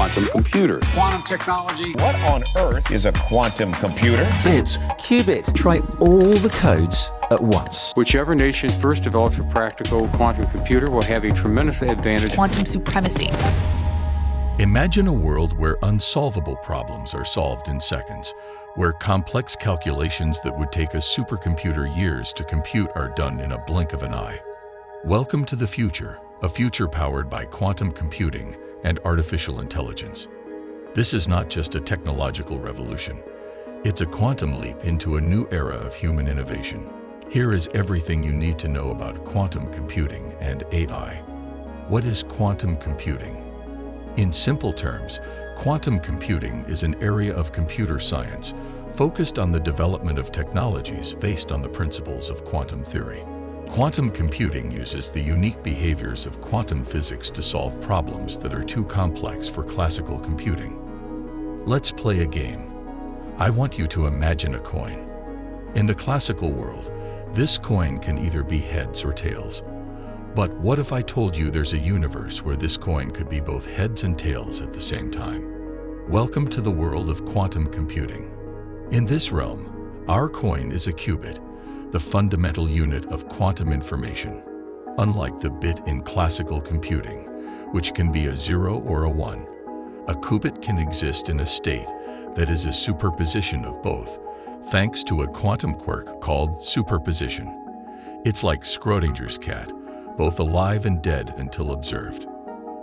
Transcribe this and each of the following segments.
quantum computers. Quantum technology. What on earth is a quantum computer? Bits, qubits, try all the codes at once. Whichever nation first develops a practical quantum computer will have a tremendous advantage. Quantum supremacy. Imagine a world where unsolvable problems are solved in seconds, where complex calculations that would take a supercomputer years to compute are done in a blink of an eye. Welcome to the future, a future powered by quantum computing and artificial intelligence. This is not just a technological revolution. It's a quantum leap into a new era of human innovation. Here is everything you need to know about quantum computing and AI. What is quantum computing? In simple terms, quantum computing is an area of computer science focused on the development of technologies based on the principles of quantum theory. Quantum computing uses the unique behaviors of quantum physics to solve problems that are too complex for classical computing. Let's play a game. I want you to imagine a coin. In the classical world, this coin can either be heads or tails. But what if I told you there's a universe where this coin could be both heads and tails at the same time? Welcome to the world of quantum computing. In this realm, our coin is a qubit, the fundamental unit of quantum information. Unlike the bit in classical computing, which can be a 0 or a 1, a qubit can exist in a state that is a superposition of both, thanks to a quantum quirk called superposition. It's like Schrödinger's cat, both alive and dead until observed.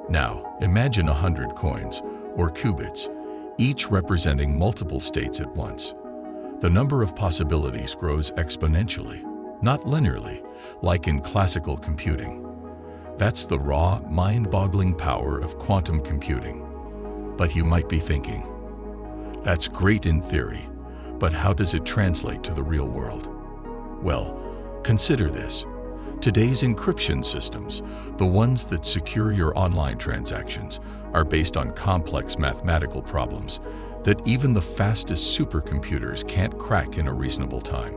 Now, imagine 100 coins, or qubits, each representing multiple states at once. The number of possibilities grows exponentially, not linearly, like in classical computing. That's the raw, mind-boggling power of quantum computing. But you might be thinking, that's great in theory, but how does it translate to the real world? Well, consider this. Today's encryption systems, the ones that secure your online transactions, are based on complex mathematical problems that even the fastest supercomputers can't crack in a reasonable time.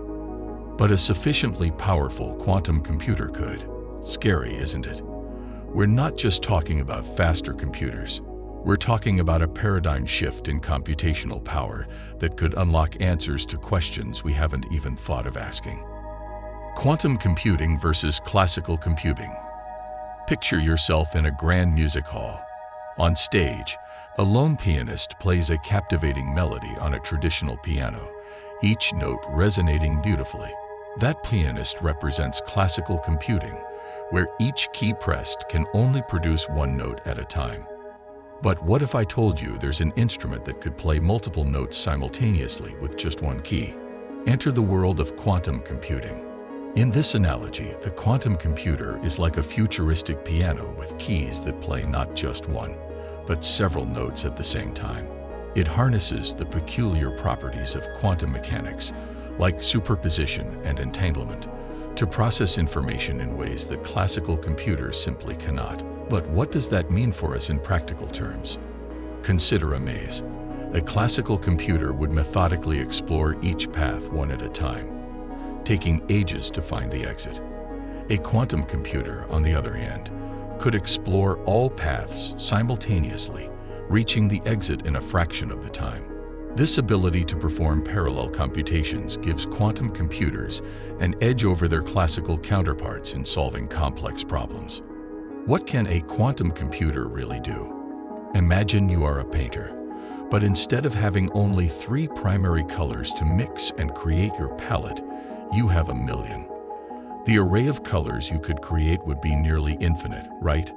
But a sufficiently powerful quantum computer could. Scary, isn't it? We're not just talking about faster computers. We're talking about a paradigm shift in computational power that could unlock answers to questions we haven't even thought of asking. Quantum computing versus classical computing. Picture yourself in a grand music hall. On stage, a lone pianist plays a captivating melody on a traditional piano, each note resonating beautifully. That pianist represents classical computing, where each key pressed can only produce one note at a time. But what if I told you there's an instrument that could play multiple notes simultaneously with just one key? Enter the world of quantum computing. In this analogy, the quantum computer is like a futuristic piano with keys that play not just one, but several notes at the same time. It harnesses the peculiar properties of quantum mechanics, like superposition and entanglement, to process information in ways that classical computers simply cannot. But what does that mean for us in practical terms? Consider a maze. A classical computer would methodically explore each path one at a time, taking ages to find the exit. A quantum computer, on the other hand, could explore all paths simultaneously, reaching the exit in a fraction of the time. This ability to perform parallel computations gives quantum computers an edge over their classical counterparts in solving complex problems. What can a quantum computer really do? Imagine you are a painter, but instead of having only 3 primary colors to mix and create your palette, you have 1,000,000. The array of colors you could create would be nearly infinite, right?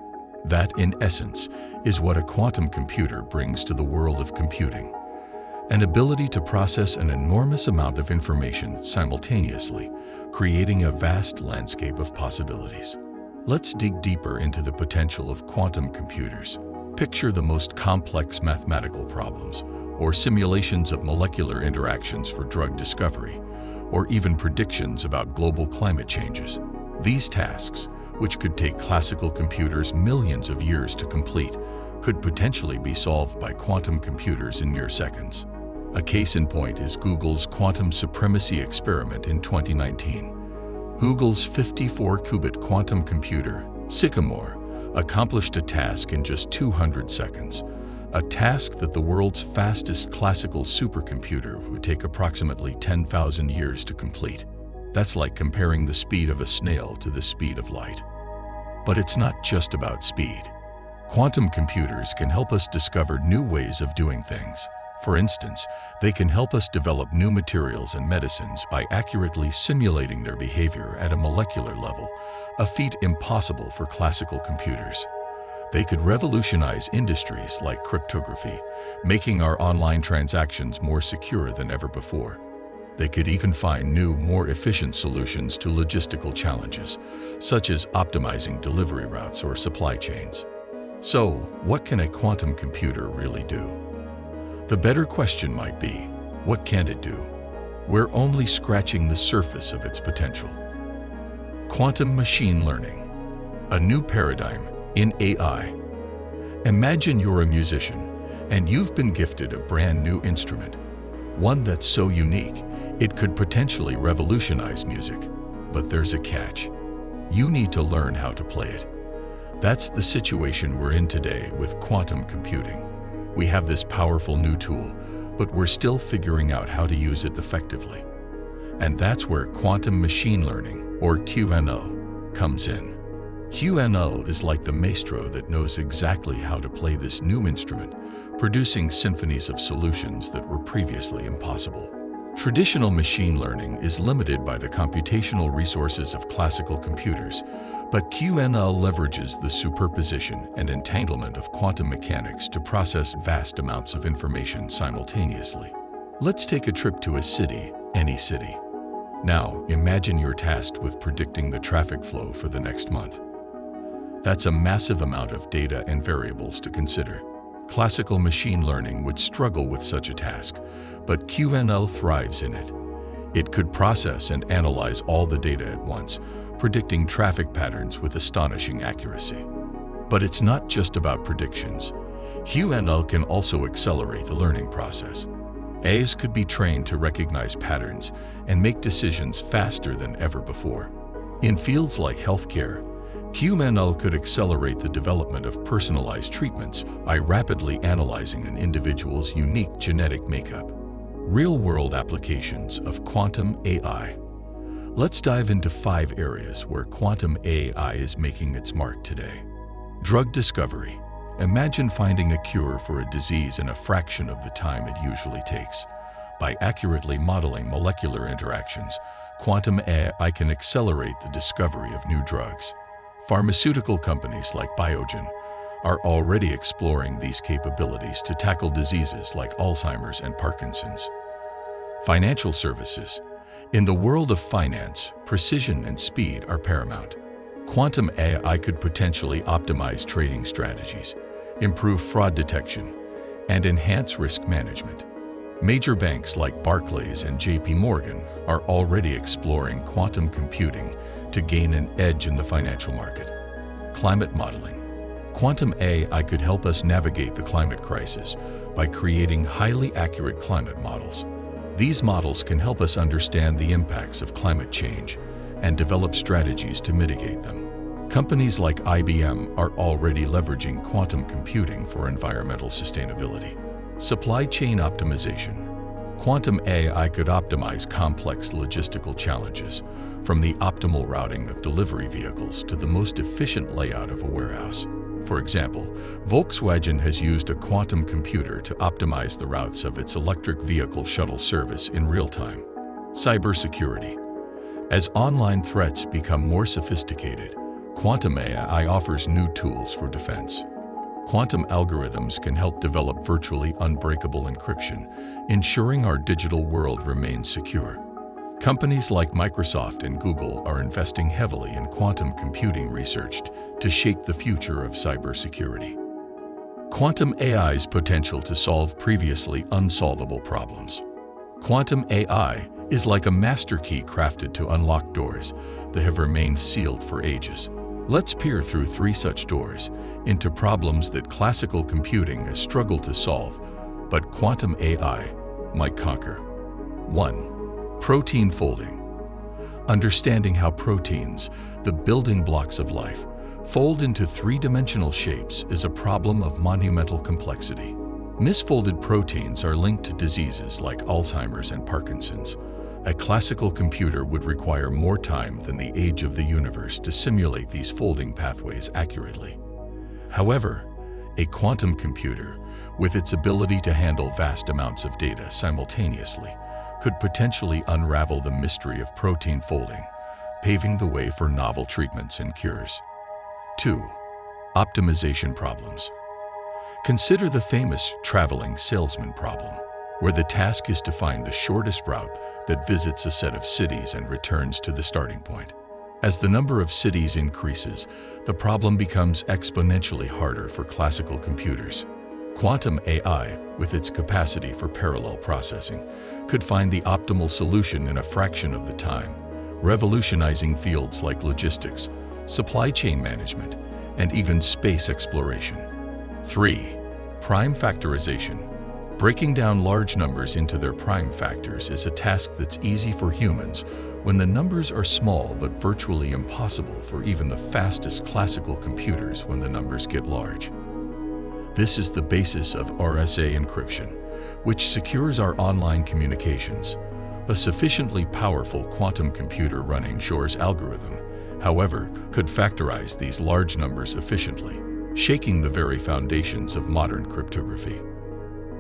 That, in essence, is what a quantum computer brings to the world of computing. An ability to process an enormous amount of information simultaneously, creating a vast landscape of possibilities. Let's dig deeper into the potential of quantum computers. Picture the most complex mathematical problems, or simulations of molecular interactions for drug discovery, or even predictions about global climate changes. These tasks, which could take classical computers millions of years to complete, could potentially be solved by quantum computers in mere seconds. A case in point is Google's quantum supremacy experiment in 2019. Google's 54-qubit quantum computer, Sycamore, accomplished a task in just 200 seconds, a task that the world's fastest classical supercomputer would take approximately 10,000 years to complete. That's like comparing the speed of a snail to the speed of light. But it's not just about speed. Quantum computers can help us discover new ways of doing things. For instance, they can help us develop new materials and medicines by accurately simulating their behavior at a molecular level, a feat impossible for classical computers. They could revolutionize industries like cryptography, making our online transactions more secure than ever before. They could even find new, more efficient solutions to logistical challenges, such as optimizing delivery routes or supply chains. So, what can a quantum computer really do? The better question might be, what can it do? We're only scratching the surface of its potential. Quantum machine learning, a new paradigm in AI. Imagine you're a musician and you've been gifted a brand new instrument, one that's so unique it could potentially revolutionize music. But there's a catch. You need to learn how to play it. That's the situation we're in today with quantum computing. We have this powerful new tool, but we're still figuring out how to use it effectively. And that's where quantum machine learning, or QML, comes in. QML is like the maestro that knows exactly how to play this new instrument, producing symphonies of solutions that were previously impossible. Traditional machine learning is limited by the computational resources of classical computers, but QML leverages the superposition and entanglement of quantum mechanics to process vast amounts of information simultaneously. Let's take a trip to a city, any city. Now, imagine you're tasked with predicting the traffic flow for the next month. That's a massive amount of data and variables to consider. Classical machine learning would struggle with such a task, but QML thrives in it. It could process and analyze all the data at once, predicting traffic patterns with astonishing accuracy. But it's not just about predictions. QML can also accelerate the learning process. AIs could be trained to recognize patterns and make decisions faster than ever before. In fields like healthcare, QML could accelerate the development of personalized treatments by rapidly analyzing an individual's unique genetic makeup. Real-world applications of quantum AI. Let's dive into 5 areas where quantum AI is making its mark today. Drug discovery. Imagine finding a cure for a disease in a fraction of the time it usually takes. By accurately modeling molecular interactions, quantum AI can accelerate the discovery of new drugs. Pharmaceutical companies like Biogen are already exploring these capabilities to tackle diseases like Alzheimer's and Parkinson's. Financial services. In the world of finance, precision and speed are paramount. Quantum AI could potentially optimize trading strategies, improve fraud detection, and enhance risk management. Major banks like Barclays and JP Morgan are already exploring quantum computing to gain an edge in the financial market. Climate modeling. Quantum AI could help us navigate the climate crisis by creating highly accurate climate models. These models can help us understand the impacts of climate change and develop strategies to mitigate them. Companies like IBM are already leveraging quantum computing for environmental sustainability. Supply chain optimization. Quantum AI could optimize complex logistical challenges, from the optimal routing of delivery vehicles to the most efficient layout of a warehouse. For example, Volkswagen has used a quantum computer to optimize the routes of its electric vehicle shuttle service in real time. Cybersecurity. As online threats become more sophisticated, quantum AI offers new tools for defense. Quantum algorithms can help develop virtually unbreakable encryption, ensuring our digital world remains secure. Companies like Microsoft and Google are investing heavily in quantum computing research to shape the future of cybersecurity. Quantum AI's potential to solve previously unsolvable problems. Quantum AI is like a master key crafted to unlock doors that have remained sealed for ages. Let's peer through 3 such doors into problems that classical computing has struggled to solve, but quantum AI might conquer. 1. Protein folding. Understanding how proteins, the building blocks of life, fold into 3-dimensional shapes is a problem of monumental complexity. Misfolded proteins are linked to diseases like Alzheimer's and Parkinson's. A classical computer would require more time than the age of the universe to simulate these folding pathways accurately. However, a quantum computer, with its ability to handle vast amounts of data simultaneously, could potentially unravel the mystery of protein folding, paving the way for novel treatments and cures. 2. Optimization problems. Consider the famous traveling salesman problem, where the task is to find the shortest route that visits a set of cities and returns to the starting point. As the number of cities increases, the problem becomes exponentially harder for classical computers. Quantum AI, with its capacity for parallel processing, could find the optimal solution in a fraction of the time, revolutionizing fields like logistics, supply chain management, and even space exploration. 3. Prime factorization. Breaking down large numbers into their prime factors is a task that's easy for humans when the numbers are small but virtually impossible for even the fastest classical computers when the numbers get large. This is the basis of RSA encryption, which secures our online communications. A sufficiently powerful quantum computer running Shor's algorithm, however, could factorize these large numbers efficiently, shaking the very foundations of modern cryptography.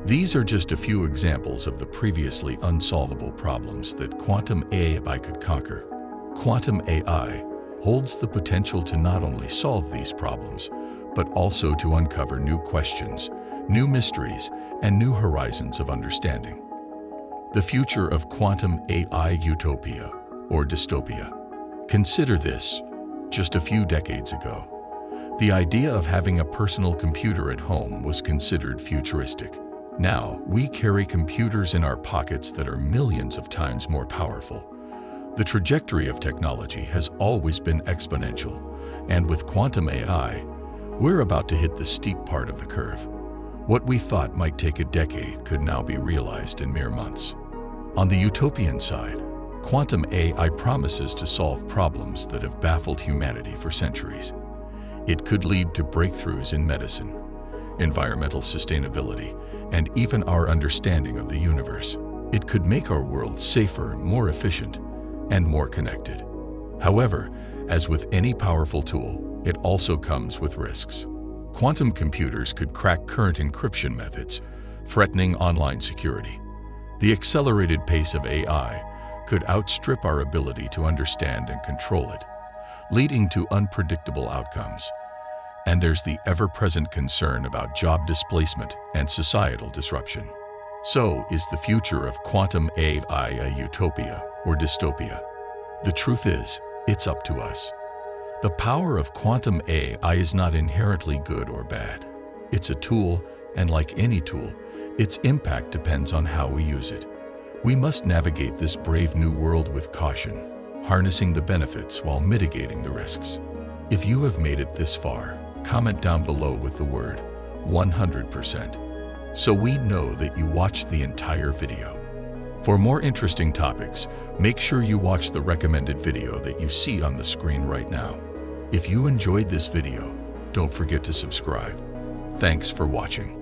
These are just a few examples of the previously unsolvable problems that quantum AI could conquer. Quantum AI holds the potential to not only solve these problems, but also to uncover new questions, new mysteries, and new horizons of understanding. The future of quantum AI utopia or dystopia. Consider this: just a few decades ago, the idea of having a personal computer at home was considered futuristic. Now, we carry computers in our pockets that are millions of times more powerful. The trajectory of technology has always been exponential, and with quantum AI, we're about to hit the steep part of the curve. What we thought might take a decade could now be realized in mere months. On the utopian side, quantum AI promises to solve problems that have baffled humanity for centuries. It could lead to breakthroughs in medicine, environmental sustainability, and even our understanding of the universe. It could make our world safer, more efficient, and more connected. However, as with any powerful tool, it also comes with risks. Quantum computers could crack current encryption methods, threatening online security. The accelerated pace of AI could outstrip our ability to understand and control it, leading to unpredictable outcomes. And there's the ever-present concern about job displacement and societal disruption. So, is the future of quantum AI a utopia or dystopia? The truth is, it's up to us. The power of quantum AI is not inherently good or bad. It's a tool, and like any tool, its impact depends on how we use it. We must navigate this brave new world with caution, harnessing the benefits while mitigating the risks. If you have made it this far, comment down below with the word 100%, so we know that you watched the entire video. For more interesting topics, make sure you watch the recommended video that you see on the screen right now. If you enjoyed this video, don't forget to subscribe. Thanks for watching.